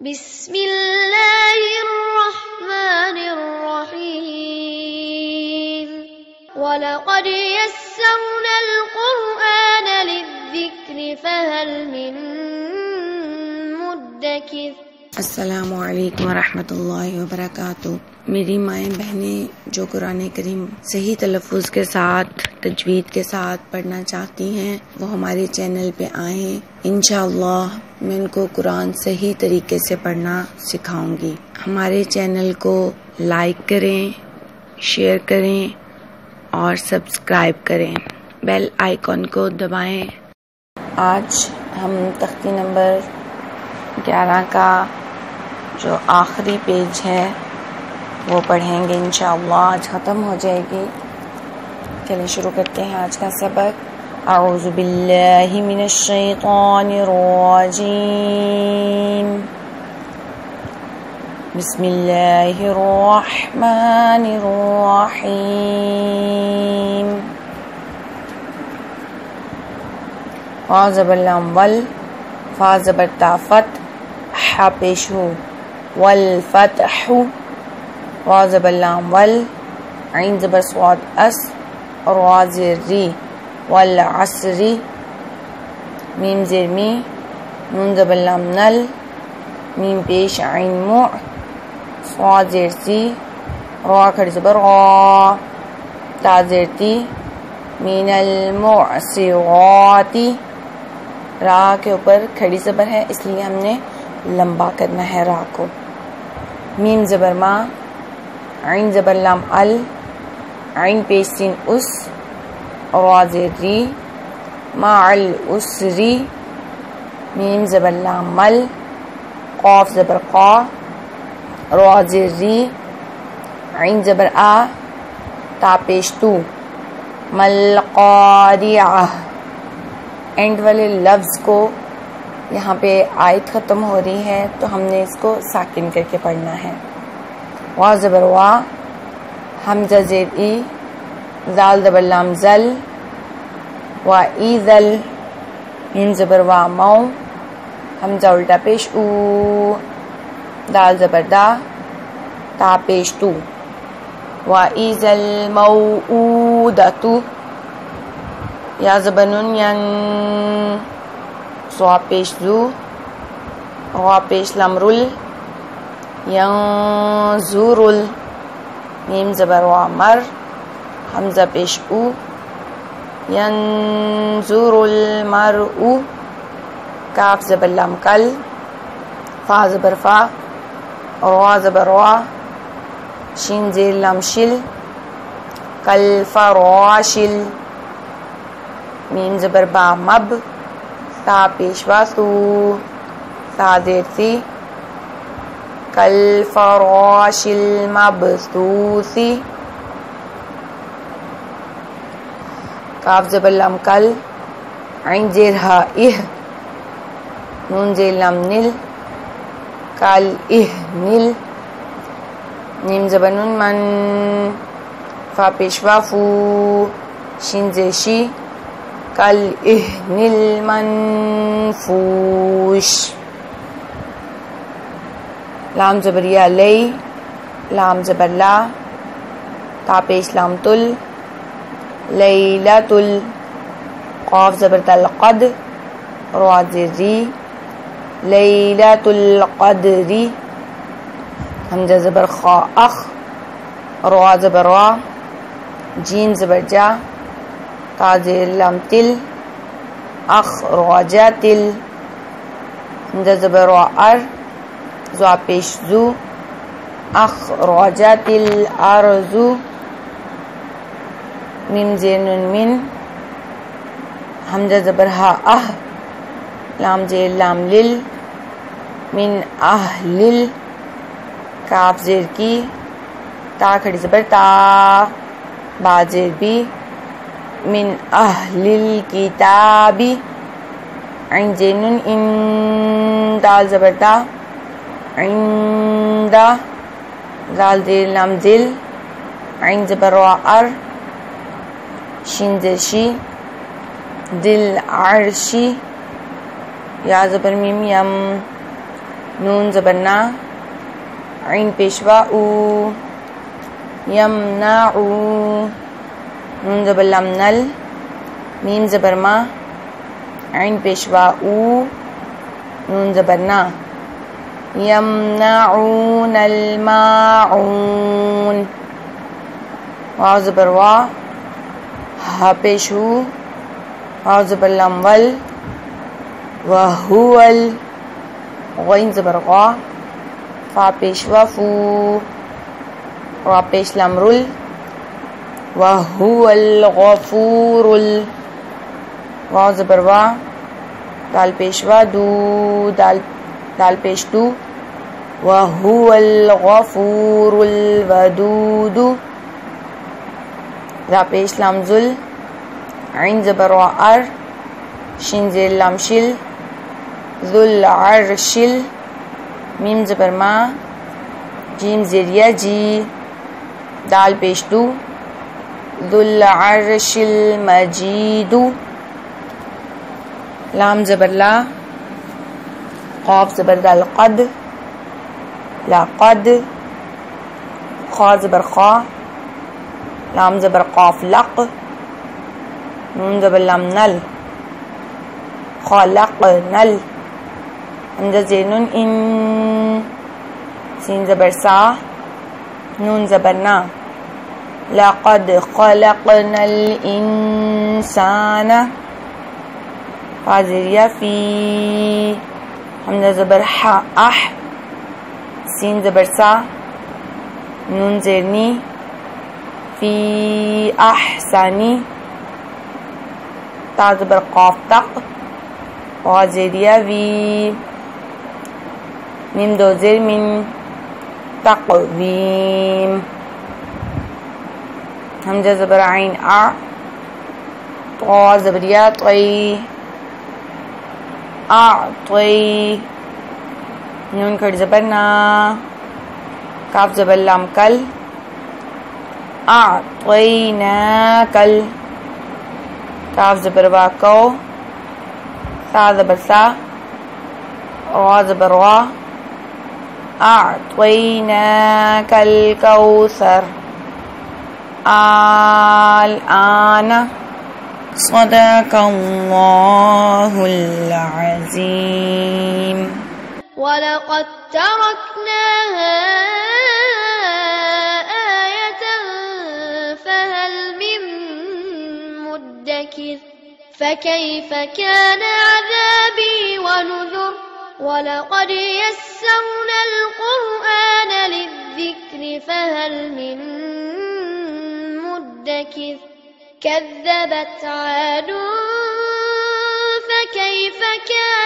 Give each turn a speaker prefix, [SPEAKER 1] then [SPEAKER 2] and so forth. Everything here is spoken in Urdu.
[SPEAKER 1] بسم اللہ الرحمن الرحیم وَلَقَدْ يَسَّرْنَا الْقُرْآنَ لِلذِّكْرِ فَهَلْ مِن مُدَّكِرٍ۔
[SPEAKER 2] السلام علیکم ورحمۃ اللہ وبرکاتہ۔ میری مائیں بہنیں جو قرآن کریم صحیح تلفظ کے ساتھ تجوید کے ساتھ پڑھنا چاہتی ہیں وہ ہمارے چینل پہ آئیں، انشاءاللہ میں ان کو قرآن صحیح طریقے سے پڑھنا سکھاؤں گی۔ ہمارے چینل کو لائک کریں، شیئر کریں اور سبسکرائب کریں، بیل آئیکن کو دبائیں۔ آج ہم تختی نمبر 11 کا جو آخری پیج ہے وہ پڑھیں گے انشاءاللہ، آج ختم ہو جائے گی۔ چلیے شروع کرتے ہیں آج کا سبق۔ اعوذ باللہ من الشیطان الرجیم، بسم اللہ الرحمن الرحیم۔ فا زبر لام ول، فا زبر تا فت، ح پیش ہو، والفتح، وا زبر لام ول، عین زبر صاد اس، اور وا زیر ری، والعصر، میم زیر می، نون زبر لام نل، میم پیش عین مع، صاد زیر سی، را کھڑی زبر غا، تا زیر تی، من المعصرات، را کے اوپر کھڑی زبر ہے اس لیے ہم نے لمبا کرنا ہے را کو۔ میم زبر ما، عین زبر لام ال، عین پیش سین اس، اور وا زیر ری، مع العسری، میم زبر لام مل، قاف زبر قا، را زیر ری، عین زبر آ، تا پیش تو، مل قاریعہ۔ اینڈ والے لفظ کو یہاں پہ آیت ختم ہو رہی ہے تو ہم نے اس کو ساکن کر کے پڑھنا ہے۔ وا زبر وا، حمزہ زیر ای، زال زبر لام زل، وا ای زل، میم زبر وا مو، حمزہ الٹا پیش او، دال زبر دا، تا پیش تو، وا ای زل موعودۃ، یا زبر نون ین، صا پیش زو، غا پیش لام رل، ینظرل، میم زبر وا مر، حمزہ پیش او، ینظر المرء، کاف زبر لام کل، فا زبر فا، اور وا زبر وا، شین زیر لام شل، کل فراشل، میم زبر با مب، تا پیش وا تو، تا زیر سی، کل فراش المبثوث، کاف زبر لام کل، عین زیر ہا اہ، نون زیر لام نل، کل اہ نل، نیم زبر نون من، فا پیش وا فو، شین زیر شی، کل اہ نل منفوش، لام زبر یا لئی، لام زبر لا، تا پیش لام تل، لیلۃ، قاف زبر تل قد، را زیر ری، لیلۃ القدر، حمزہ زبر خا اخ، را زبر را، جیم زبر جا، تا زیر لام تل، اخ را جا تل، حمزہ زبر را ار، زا پیش زو، اخرجت الارض، میم زیر نون من، حمزہ زبر ہا اہ، لام زیر لام لل، من اہلل، کاف زیر کی، تا کھڑی زبر تا، با زیر بی، من اہلل کتابی، عین زیر نون ان، دال زبر دا، عند، زال زیر لام زل، عین زبر را ار، شین زیر شی، ذل عرشی، یا زبر میم یم، نون زبر نا، عین پیشوا او، یمنعو، نون زبر لام نل، میم زبر ما، عین پیشوا او، نون زبر نا، یمنعون الماعون، واو زبر وا، ہا پیش ہو، واو زبر لام ول، وہول، غین زبر غا، فا پیش وفو، را پیش لام رل، وہو الغفور، واو زبر وا، دال پیش وا دو، دال پیش دو، وہو الغفور الودود، را پیش لام زل، عین زبر وا ار، شین زیر لام شل، ذو العرشل، میم زبر ما، جیم زیر یا جی، دال پیش دو، ذو العرش المجید، لام زبر لا، قاف زبر دال قد، لا قد، خا زبر خا، لام زبر قاف لق، نون زبر لام نل، خلق نل، حمزہ زیر نون ان، سین زبر سا، نون زبر نا، لقد خلقنا الانسان، فا زیر یا فی، حمزہ زبر حا اح، سین زبر سا، نون زیر نی، فی احسانی، تا زبر قاف تق، وا زیر یا وی، میم دو زیر من، تقویم، حمزہ زبر عین ا، طا زبر یا طی، اعطی، نون کھڑ زبر نا، کاف زبر لام کل، اعطیناکل، کاف زبر وا کو، سا زبر سا، را زبر وا، اعطیناک الکوثر، الآن، صدق اللہ العظیم.
[SPEAKER 1] وَلَقَدْ تَرَكْنَاهَا آيَةً فَهَلْ مِن مُدَّكِرٍ فَكَيْفَ كَانَ عَذَابِي وَنُذُرِ. وَلَقَدْ يَسَّرْنَا الْقُرْآنَ لِلذِّكْرِ فَهَلْ مِن مُدَّكِرٍ كَذَّبَتْ عَادٌ فَكَيْفَ كَانَ